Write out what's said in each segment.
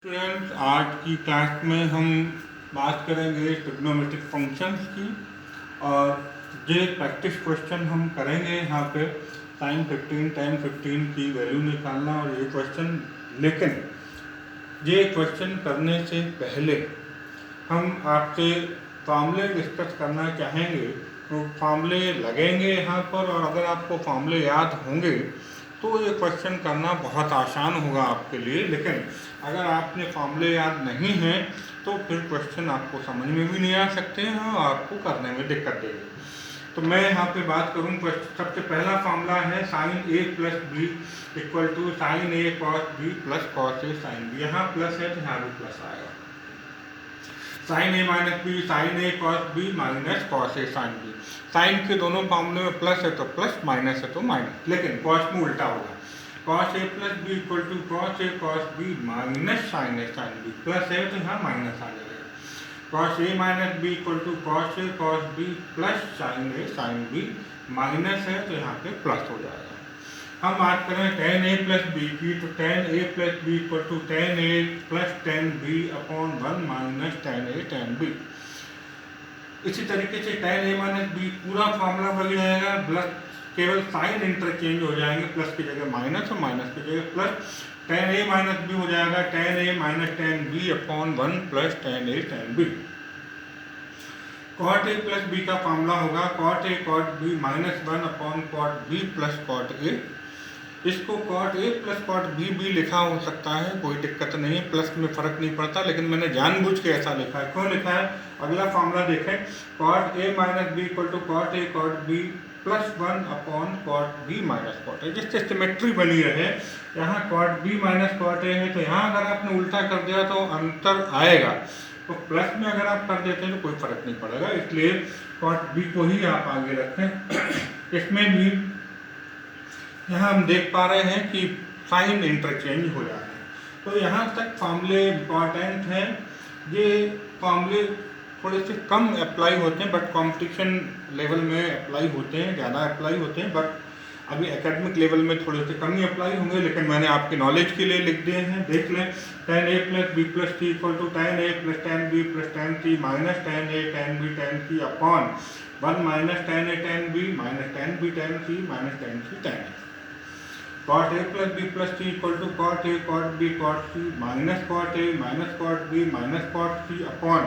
Students, आज की class में हम बात करेंगे ट्रिग्नोमेट्रिक फंक्शंस की और ये प्रैक्टिस क्वेश्चन हम करेंगे यहाँ पे sin 15 tan 15 की वैल्यू निकालना और ये क्वेश्चन। लेकिन ये क्वेश्चन करने से पहले हम आपसे फार्मूले डिस्कस करना चाहेंगे। तो फार्मूले लगेंगे यहाँ पर और अगर आपको फार्मूले याद होंगे तो ये क्वेश्चन करना बहुत आसान होगा आपके लिए। लेकिन अगर आपने फार्मूले याद नहीं हैं तो फिर क्वेश्चन आपको समझ में भी नहीं आ सकते हैं और आपको करने में दिक्कत देगी। तो मैं यहाँ पे बात करूँ, सबसे पहला फार्मूला है sine A plus B equal to sine A cos B plus cos A sine B. यहाँ प्लस है तो यहाँ भी प्लस आएगा। Sine A minus B sine A cos B minus cos A sine B. Sine के दोनों फार्मूले में प्लस है तो प्लस, माइनस है तो माइनस, लेकिन कॉस में उल्टा होगा। Cos A plus B equal to cos A cos B minus sine A sine B. Plus है तो यहाँ माइनस आ जाएगा। Cos A minus B equal to cos A cos B plus sine A sine B. Minus है तो यहाँ पे plus हो जाएगा। हम बात करें टेन ए प्लस बी की, तो tan A plus B equal to tan A plus tan B upon one minus tan A ten B. इसी तरीके से टेन ए माइनस बी पूरा फार्मूला बन जाएगा, प्लस केवल साइन इंटरचेंज हो जाएंगे, प्लस की जगह माइनस और माइनस की जगह plus. Ten A minus B हो जाएगा ten A minus ten B upon one plus ten A ten B. Cot A plus B का फार्मूला होगा cot A cot B minus one upon cot B plus cot A. इसको cot A plus cot B भी लिखा हो सकता है, कोई दिक्कत नहीं है, प्लस में फर्क नहीं पड़ता, लेकिन मैंने जानबूझ के ऐसा लिखा है। क्यों लिखा है? अगला फार्मूला देखें, cot A minus B equal to cot A cot B plus one upon cot B minus cot A. जिससे सिमेट्री बनी रहे, यहाँ cot B minus cot A है तो यहाँ अगर आपने उल्टा कर दिया तो अंतर आएगा, तो प्लस में अगर आप कर देते हैं तो कोई फर्क नहीं पड़ेगा, इसलिए कॉट बी को ही आप आगे रखें। इसमें भी यहाँ हम देख पा रहे हैं कि साइन इंटरचेंज हो जा रहे हैं। तो यहाँ तक फार्मूले इम्पॉर्टेंट हैं। ये फार्मूले थोड़े से कम अप्लाई होते हैं, बट कंपटीशन लेवल में अप्लाई होते हैं, ज़्यादा अप्लाई होते हैं, बट अभी एकेडमिक लेवल में थोड़े से कम ही अप्लाई होंगे। लेकिन मैंने आपकी नॉलेज के लिए लिख दिए हैं, देख लें। Tan A plus B plus T equal to tan A plus tan B plus tan T minus tan A ten B tan T upon one minus tan A ten B minus ten B tan C minus tan C tan A. Cot A plus B plus T equal to cot A cot B cot C minus cot A minus cot B minus cot C upon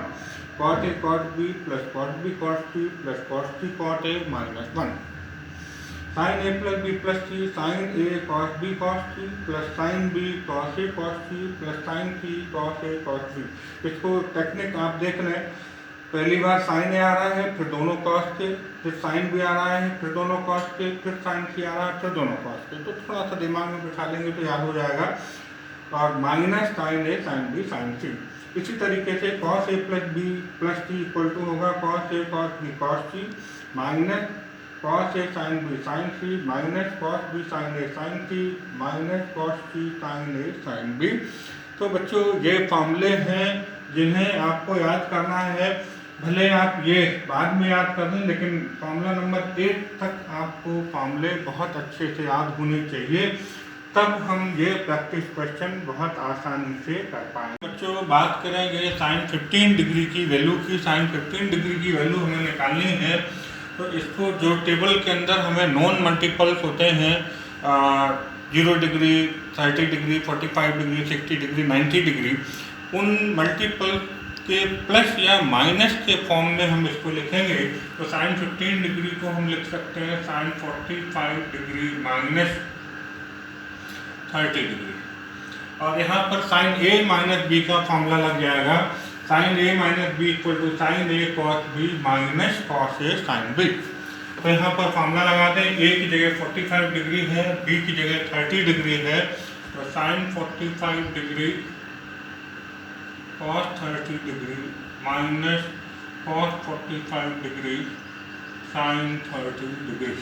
cot A cot B plus cot B cot C plus cot C cot A minus one. Sine A plus B plus C sine A cos B cos C plus sine B cos A cos C plus sine C cos A cos B. इसको technique आप देख लें, पहली बार sign ए आ रहा है, फिर दोनों cos के, फिर साइन भी आ रहा है, फिर दोनों कॉस के, फिर साइन सी आ रहा है, फिर दोनों कॉस के। तो थोड़ा सा दिमाग में बिठा लेंगे तो याद हो जाएगा। और minus sine A sine B sine C. इसी तरीके से cos A plus B plus T equal to होगा cos A cos B cos C minus cos A sine B sine C minus cos B sine A sine C minus cos C sine A sine B. तो बच्चों, ये फार्मूले हैं जिन्हें आपको याद करना है। भले आप ये बाद में याद कर लें, लेकिन फार्मूला नंबर 8 तक आपको फार्मूले बहुत अच्छे से याद होने चाहिए, तब हम ये प्रैक्टिस क्वेश्चन बहुत आसानी से कर पाएंगे। बच्चों, बात करेंगे साइन 15 डिग्री की वैल्यू की। साइन 15 डिग्री की वैल्यू हमें निकालनी है, तो इसको जो टेबल के अंदर हमें नॉन मल्टीपल्स होते हैं 0 degree 30 degree 45 degree 60 degree 90 degree, उन मल्टीपल के प्लस या माइनस के फॉर्म में हम इसको लिखेंगे। तो साइन 15 डिग्री को हम लिख सकते हैं साइन 45 डिग्री माइनस 30 डिग्री। और यहाँ पर साइन ए माइनस बी का फॉर्मूला लग जाएगा sine A minus B equal to sine A cos B minus cos A sine B. तो यहाँ पर फॉर्मूला लगाते हैं, ए की जगह 45 डिग्री है, बी की जगह 30 डिग्री है, तो sine 45 degree cos 30 degree minus cos 45 degree sin 30 degree.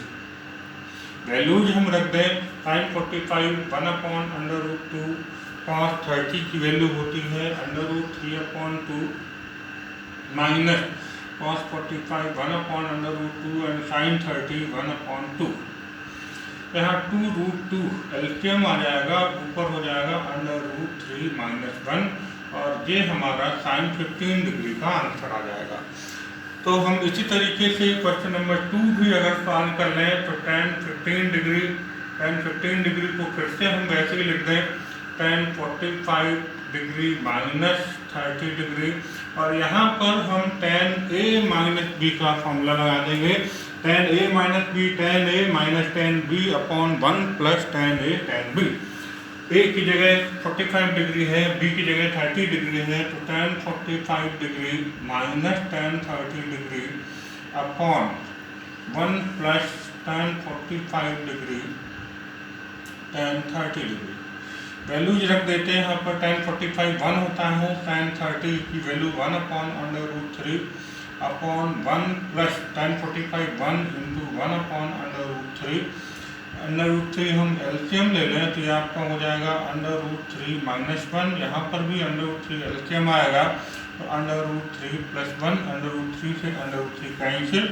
Values हम रख दें, sin 45 1 upon under root 2, cos 30 की वैल्यू होती है under root 3 upon 2 minus cos 45 1 upon under root 2 and sin 30 1 upon 2। यहाँ 2√2 एलसीएम आ जाएगा, ऊपर हो जाएगा √3 - 1 और ये हमारा sin 15 डिग्री का आंसर आ जाएगा। तो हम इसी तरीके से क्वेश्चन नंबर 2 भी अगर सॉल्व कर लें तो tan 15 डिग्री को फिर से हम वैसे ही लिख दें tan 45 डिग्री - 30 डिग्री और यहाँ पर हम tan a - b का फॉर्मूला लगा देंगे। tan a - b tan a - tan b upon 1 plus tan a tan b। a की जगह 45 डिग्री है, b की जगह 30 डिग्री है, तो tan 45 degree minus tan 30 degree upon 1 plus tan 45 degree tan 30 degree. Values रख देते हैं यहाँ पर। tan 45 1 होता है, tan 30 की value 1 upon √3 upon 1 plus tan 45 1 into 1 upon √3। √3 हम एलसीएम ले लें तो ये आपका हो जाएगा √3 - 1, यहाँ पर भी √3 एलसीएम आएगा तो √3 + 1, √3 से √3 कैंसिल,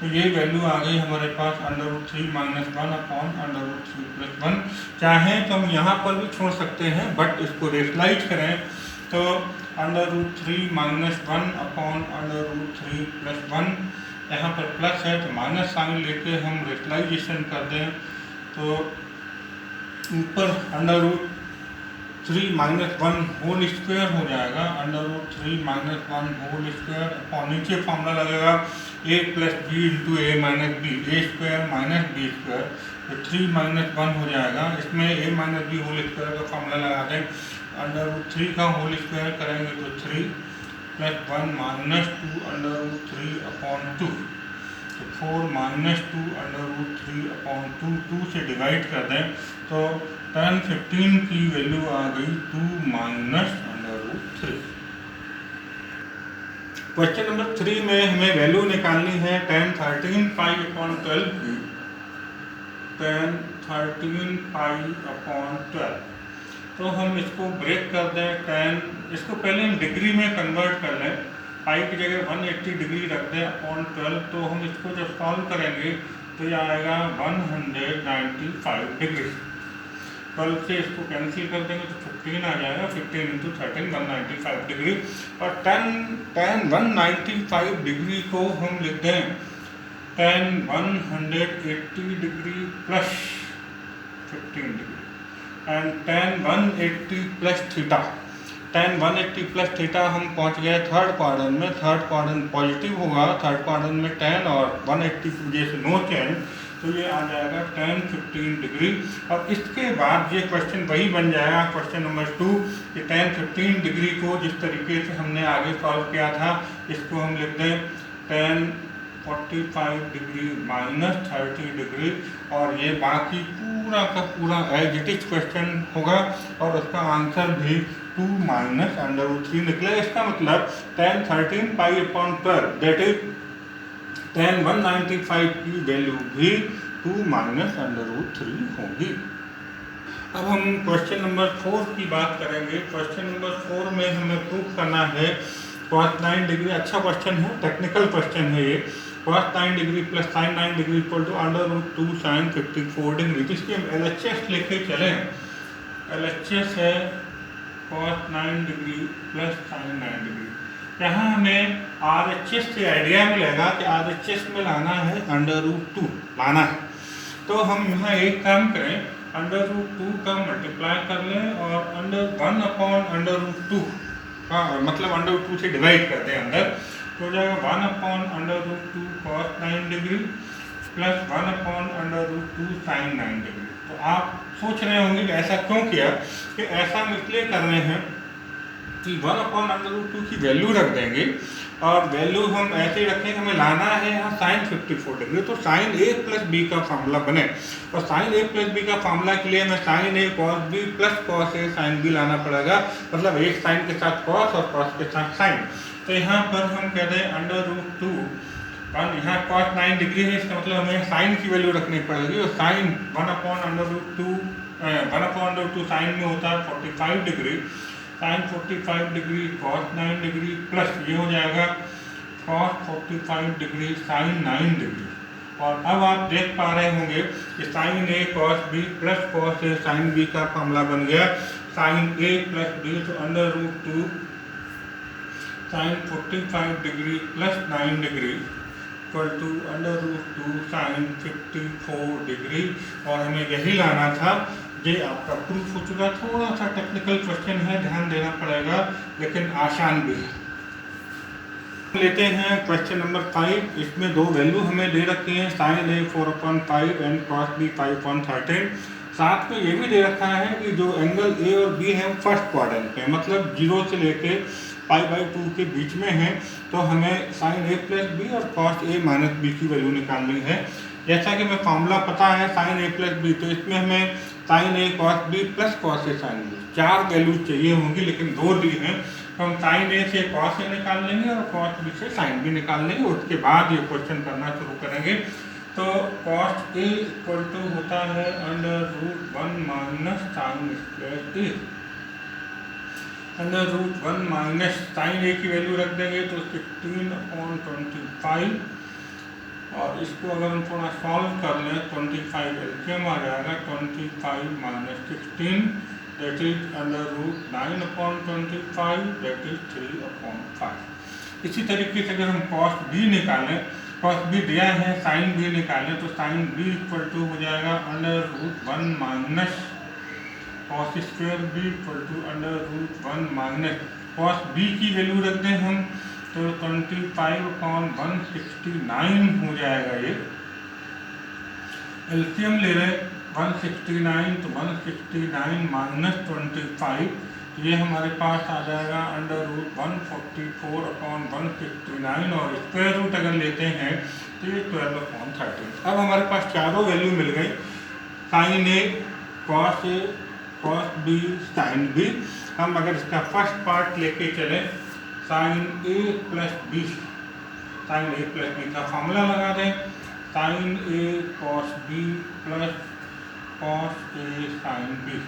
तो ये वैल्यू आ गई हमारे पास √3 - 1 अपॉन √3 + 1। चाहें तो हम यहाँ पर भी छोड़ सकते हैं, बट इसको रेशलाइज करें तो √3 - 1 अपॉन √3 + 1, यहाँ पर प्लस है तो माइनस साइन लेके हम रेशलाइजेशन कर दें तो ऊपर √3 - 1 होल स्क्वायर हो जाएगा, √3 - 1 होल स्क्वायर अपॉन नीचे फॉर्मूला लगेगा a + b into a - b, a square - b square, तो 3 - 1 हो जाएगा। इसमें a - b होल स्क्वायर का फॉर्मूला लगा दें, √3 का होल स्क्वायर करेंगे तो 3 + 1 - 2 √3 अपॉन 2, तो 4 - 2 √3 अपॉन 2, 2 से डिवाइड कर दें तो tan 15 की वैल्यू आ गई 2 - √3। क्वेश्चन नंबर 3 में हमें वैल्यू निकालनी है tan 13 π/12 की। tan 13 π/12, तो हम इसको ब्रेक कर दें। tan इसको पहले हम डिग्री में कन्वर्ट कर लें, पाई की जगह 180 डिग्री रख दें अपॉन 12, तो हम इसको जब सॉल्व करेंगे तो ये आएगा 195 डिग्री। 12 से इसको कैंसिल कर देंगे तो 15 आ जाएगा, 15 × 13 195 डिग्री। और tan 195 डिग्री को हम लिख दें tan 180 degree plus 15 degree and tan 180 plus theta. tan 180 plus theta हम पहुंच गए थर्ड क्वाड्रेंट में। थर्ड क्वाड्रेंट पॉजिटिव होगा, थर्ड क्वाड्रेंट में tan और 180 की वजह से नो चेंज, तो ये आ जाएगा tan 15 डिग्री। और इसके बाद ये क्वेश्चन वही बन जाएगा क्वेश्चन नंबर 2 कि tan 15 डिग्री को जिस तरीके से हमने आगे सॉल्व किया था इसको हम लिख दें tan 45 डिग्री - 30 डिग्री, और ये बाकी पूरा का पूरा एज इट इज क्वेश्चन होगा और उसका आंसर भी 2 - √3 निकले। इसका मतलब tan 13 π/12 दैट इज tan 195 की वैल्यू भी 2 - √3 होगी। अब हम क्वेश्चन नंबर 4 की बात करेंगे। क्वेश्चन नंबर 4 में हमें प्रूफ करना है cos 9 डिग्री, अच्छा क्वेश्चन है, टेक्निकल क्वेश्चन है ये। cos 9 degree plus sin 9 degree equal to √2 sin 54 degree. तो इसकी हम LHS लेके चलें। LHS है cos 9 degree plus sin 9 degree. यहाँ हमें RHS से आइडिया मिलेगा कि RHS में लाना है √2 लाना है, तो हम यहाँ एक काम करें, √2 का मल्टीप्लाई कर लें और 1 अपॉन √2 का मतलब √2 से डिवाइड कर दें अंदर, तो हो जाएगा 1 upon √2 cos 9 degree plus 1 upon √2 sin 9 degree. तो आप सोच रहे होंगे कि ऐसा क्यों किया, कि ऐसा हम इसलिए कर रहे हैं कि 1 अपॉन √2 की वैल्यू रख देंगे और वैल्यू हम ऐसे ही रखेंगे, हमें लाना है यहाँ sin 54 डिग्री, तो sin a प्लस b का फार्मूला बने। और sin a प्लस b का फार्मूला के लिए हमें sin a cos b plus cos a sin b लाना पड़ेगा, मतलब एक sin के साथ cos और cos के साथ sin। तो यहाँ पर हम कह दें √2, और यहाँ cos 9 डिग्री है, इसका मतलब हमें sin की वैल्यू रखनी पड़ेगी, और sin 1 अपॉन √2 sin में होता है 45 degree, sin 45 degree cos 9 degree plus ये हो जाएगा cos 45 डिग्री sin 9 डिग्री। और अब आप देख पा रहे होंगे कि sine A cos B plus cos A sine B का फॉर्मूला बन गया साइन ए प्लस बी तो under root 2 sine 45 degree plus 9 degree equal to under root 2 sine 54 degree. और हमें यही लाना था। ये आपका प्रूफ हो चुका। थोड़ा सा टेक्निकल क्वेश्चन है, ध्यान देना पड़ेगा, लेकिन आसान भी है। लेते हैं क्वेश्चन नंबर 5। इसमें दो वैल्यू हमें दे रखी हैं, sine A 4/5 and cos B 5/13। साथ में ये भी दे रखा है कि जो एंगल ए और बी है फर्स्ट क्वाड्रेंट पे, मतलब 0 से लेके π/2 के बीच में है। तो हमें साइन ए प्लस बी और कॉस ए माइनस बी की वैल्यू निकालनी है। जैसा कि हमें फॉर्मूला पता है साइन ए प्लस बी, तो इसमें हमें sign A cos B plus cos A sine B 4 value चाहिए होंगी, लेकिन 2 दी हैं। तो हम साइन ए से कॉस ए निकाल लेंगे और कॉस बी से साइन बी निकाल लेंगे। उसके बाद ये क्वेश्चन करना शुरू करेंगे। तो कॉस ए इक्वल टू होता है under root 1 minus sine square A. Under root 1 minus sine A की वैल्यू रख देंगे तो 16/25 और इसको अगर हम थोड़ा सॉल्व कर लें 25 एलसीएम आ जाएगा 25 minus 16 that is under root 9/25 that is 3/5। इसी तरीके से अगर हम कॉस बी निकालें, कॉस बी दिया है, साइन बी निकालें तो साइन बी इक्वल टू हो जाएगा under root 1 minus cos square B equal to under root 1 minus cos B की वैल्यू रख दें हम तो 25/169 हो जाएगा। ये एलसीएम ले रहे 169 तो 169 माइनस 25 ये हमारे पास आ जाएगा अंडर रूट 144/169 और स्क्वायर रूट अगर लेते हैं तो ये 12/13। अब हमारे पास चारों वैल्यू मिल गई, sine A cos B sine B. हम अगर इसका फर्स्ट पार्ट लेके चलें sine A plus B, sine A plus B का फॉर्मूला लगा दें sine A cos B plus cos A sine B.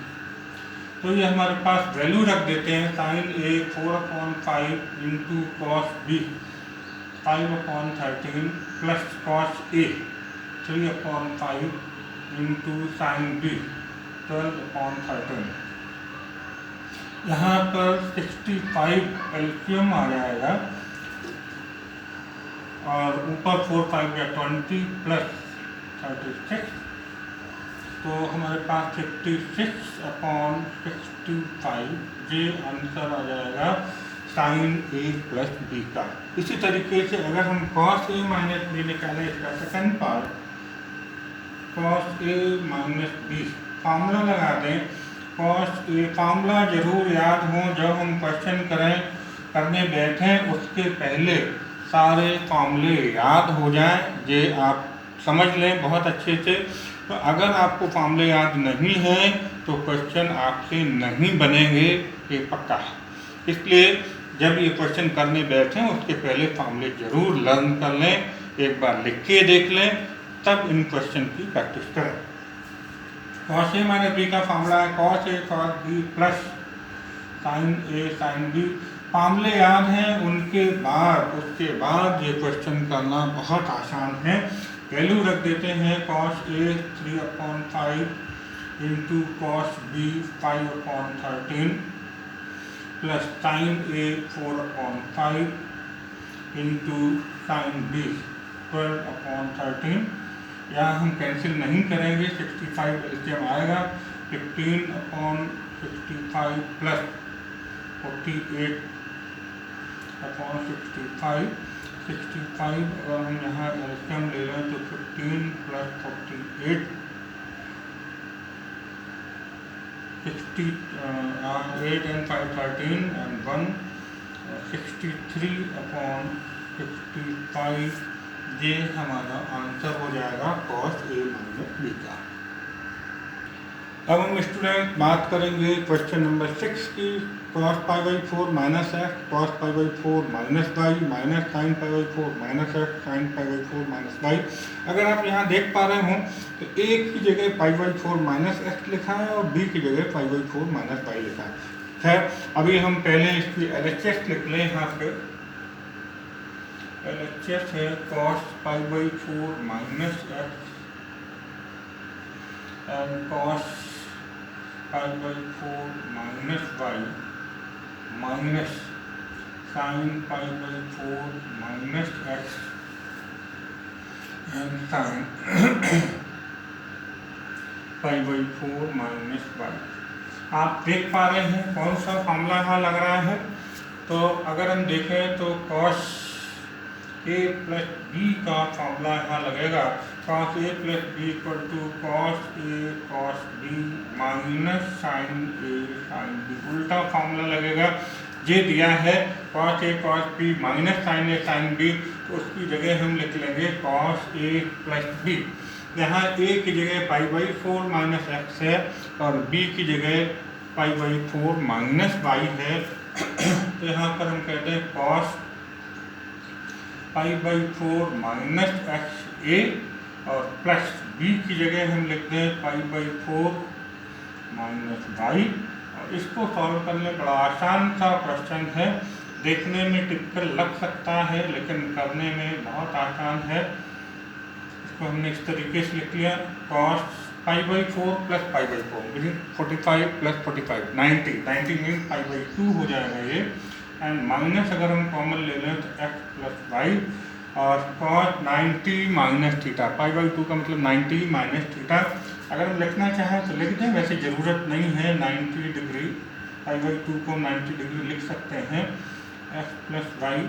तो ये हमारे पास वैल्यू रख देते हैं sine A 4/5 into cos B 5/13 plus cos A 3/5 into sine B 12/13। यहाँ पर 65 एलसीएम आ जाएगा और ऊपर 4 5 या 20 प्लस 36 तो हमारे पास 56/65 ये आंसर आ जाएगा साइन ए प्लस बी का। इसी तरीके से अगर हम कॉस ए माइनस बी निकालें, इसका second part cos A minus B formula लगा दें। कॉस ए फार्मूला जरूर याद हो, जब हम क्वेश्चन करने बैठें उसके पहले सारे फार्मूले याद हो जाएं, ये आप समझ लें बहुत अच्छे से। तो अगर आपको फार्मूले याद नहीं है तो क्वेश्चन आपसे नहीं बनेंगे, ये पक्का है। इसलिए जब ये क्वेश्चन करने बैठें उसके पहले फार्मूले जरूर लर्न कर लें, एक बार लिख के देख लें, तब इन क्वेश्चन की प्रैक्टिस करें। कॉस ए माइनस बी का फार्मूला है cos A cos B plus sine A sine B. फार्मूले याद हैं, उसके बाद ये क्वेश्चन करना बहुत आसान है। वैल्यू रख देते हैं cos A 3/5 into cos B 5/13 plus sine A 4/5 into sine B 12/13। यहाँ हम कैंसिल नहीं करेंगे, 65 एलसीएम आएगा 15/65 प्लस 48/65। 65 अगर हम यहाँ एलसीएम ले रहे हैं तो 15 प्लस 48 68 and 5 13 and 1 63/55 ये हमारा आंसर हो जाएगा कॉस ए माइनस बी का। अब हम स्टूडेंट बात करेंगे क्वेश्चन नंबर 6 की। Cos π/4 minus X cos π/4 minus Y minus sine π/4 minus X sine π/4 minus Y. अगर आप यहाँ देख पा रहे हो तो ए की जगह π/4 माइनस एक्स लिखा है और बी की जगह π/4 माइनस वाई लिखा है। खैर अभी हम पहले इसकी LHS लिख लें यहाँ पे। LHS है cos pi by 4 minus x and cos pi by 4 minus Y minus sine pi by 4 minus x and sine pi by 4 minus y. आप देख पा रहे हैं कौन सा फॉर्मूला यहाँ लग रहा है। तो अगर हम देखें तो cos a प्लस बी का फॉर्मूला यहाँ लगेगा। cos a plus B equal to cos a cos b minus sine a sine b, उल्टा फॉर्मूला लगेगा। ये दिया है cos a cos b minus sine a sine b, तो उसकी जगह हम लिख लेंगे cos a प्लस b। यहाँ a की जगह पाई बाई 4 माइनस एक्स है और b की जगह पाई बाई 4 माइनस वाई है। तो यहाँ पर हम कहते हैं cos pi by 4 minus X A और प्लस b की जगह हम लिखते हैं पाई बाई 4 माइनस वाई। और इसको सॉल्व करने बड़ा आसान सा क्वेश्चन है, देखने में टिपिकल लग सकता है लेकिन करने में बहुत आसान है। इसको हमने इस तरीके से लिख लिया cos pi by 4 plus pi by 4 45 plus 45 90 mean pi by 2 हो जाएगा ये। एंड माइनस अगर हम कॉमन ले लें तो x प्लस वाई और cos 90 minus theta, pi by 2 का मतलब 90 माइनस थीटा। अगर हम लिखना चाहें तो लिख दें, वैसे ज़रूरत नहीं है 90 डिग्री, पाई बाई 2 को 90 डिग्री लिख सकते हैं। x plus Y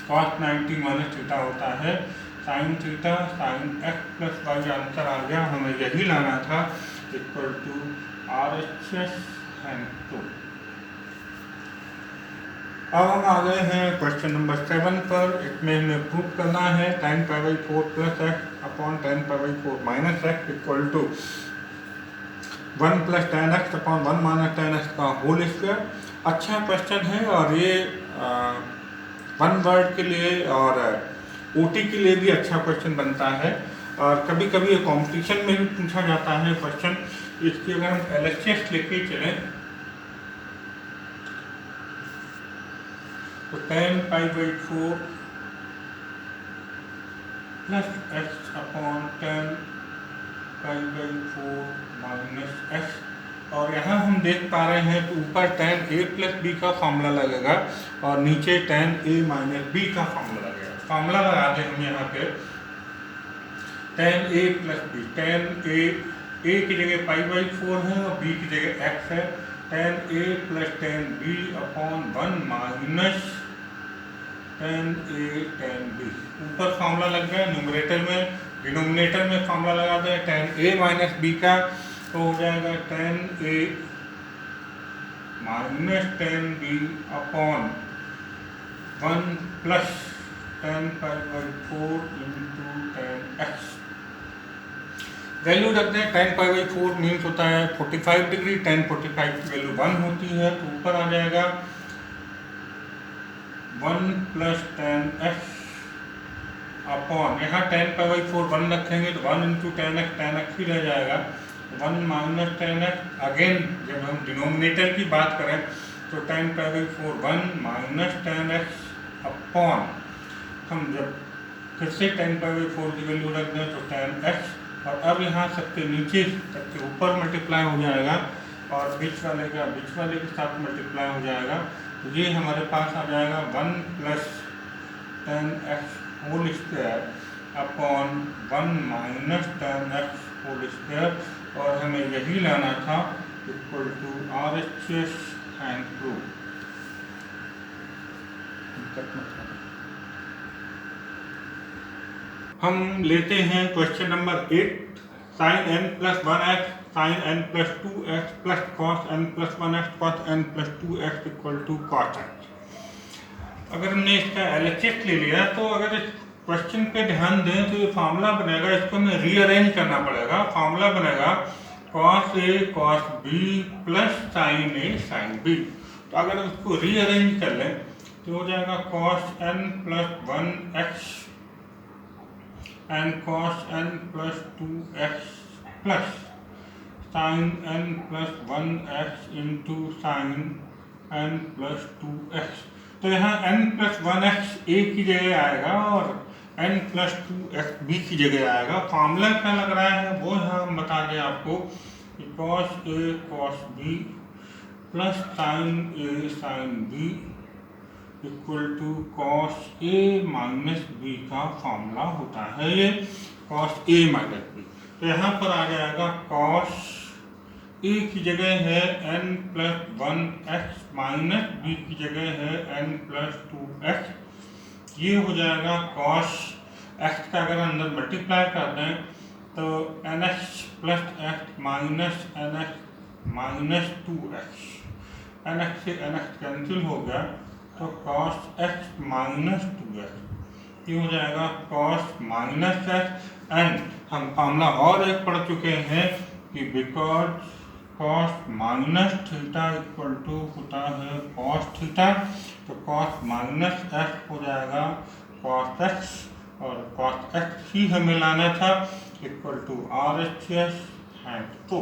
cos 90 minus theta होता है sine theta, sine x plus Y answer आ गया। हमें यही लाना था इक्वल टू RHS एंड 2। अब हम आ गए हैं क्वेश्चन नंबर 7 पर। इसमें हमें प्रूव करना है tan pi by 4 plus x upon tan pi by 4 minus x equal to 1 plus tan x upon 1 minus tan x का होल स्क्वायर। अच्छा क्वेश्चन है और ये वन वर्ड के लिए और OT के लिए भी अच्छा क्वेश्चन बनता है और कभी कभी ये कॉम्पिटिशन में भी पूछा जाता है क्वेश्चन। इसकी अगर हम LHS लेके चलें तो tan pi by 4 plus x upon tan pi by 4 minus x. और यहाँ हम देख पा रहे हैं तो ऊपर tan a प्लस बी का फॉर्मूला लगेगा और नीचे tan a माइनस बी का फॉर्मूला लगेगा। फॉर्मूला लगा दें हम यहाँ पे tan a plus B, tan a की जगह पाई बाई 4 है और b की जगह x है। tan a plus tan b upon 1 minus tan a tan b, ऊपर फॉर्मूला लग गया न्यूमरेटर में। डिनोमिनेटर में फॉर्मूला लगा दें tan a माइनस b का, तो हो जाएगा tan a minus tan b upon 1 plus tan pi by 4 into tan x। Value रखते हैं tan पाई बाई 4 मीन्स होता है 45 डिग्री, tan 45 की वैल्यू 1 होती है तो ऊपर आ जाएगा 1 प्लस tan x अपॉन, यहाँ tan पाई बाई 4 1 रखेंगे तो 1 इंटू tan x ही रह जाएगा। 1 माइनस tan x, अगेन जब हम डिनोमिनेटर की बात करें तो tan pi by 4 1 minus tan x upon, हम जब फिर से tan पाई बाई 4 की वैल्यू रख दें तो tan x, और अब यहाँ सबके नीचे सबके ऊपर मल्टीप्लाई हो जाएगा और बीच वाले के साथ मल्टीप्लाई हो जाएगा। तो ये हमारे पास आ जाएगा 1 plus tan x whole square upon 1 minus tan x whole square, और हमें यही लाना था इक्वल टू RHS एंड 2। हम लेते हैं question number 8। Sine n plus 1x sine n plus 2x plus cos n plus 1x cos n plus 2x equal to cos x। अगर हमने इसका LHS ले लिया तो अगर इस क्वेश्चन पे ध्यान दें तो ये फार्मूला बनेगा, इसको हमें रीअरेंज करना पड़ेगा। फार्मूला बनेगा cos a cos b plus sine a sine b। तो अगर उसको रीअरेंज कर लें तो हो जाएगा cos n plus 1x and cos n plus 2x plus sign n plus 1x into sine n plus 2x। तो यहाँ n+1x a की जगह आएगा और n+2x b की जगह आएगा। फॉर्मूला क्या लग रहा है वो यहाँ हम बता दें आपको, cos a cos b plus sin a sin b equal to cos a minus b का फॉर्मूला होता है ये, cos a माइनस b। तो यहाँ पर आ जाएगा cos a की जगह है n+1x माइनस b की जगह है n+2x। ये हो जाएगा cos x का अगर अंदर मल्टीप्लाई कर दें तो nx plus x minus nx minus 2x, nx से nx कैंसिल हो गया तो cos x माइनस 2x। ये हो जाएगा cos माइनस x। एंड हम फॉर्मूला और एक पढ़ चुके हैं कि because cos minus theta equal to होता है cos थीटा। तो cos माइनस x हो जाएगा cos x और cos x ही हमें लाना था इक्वल टू RHS। तो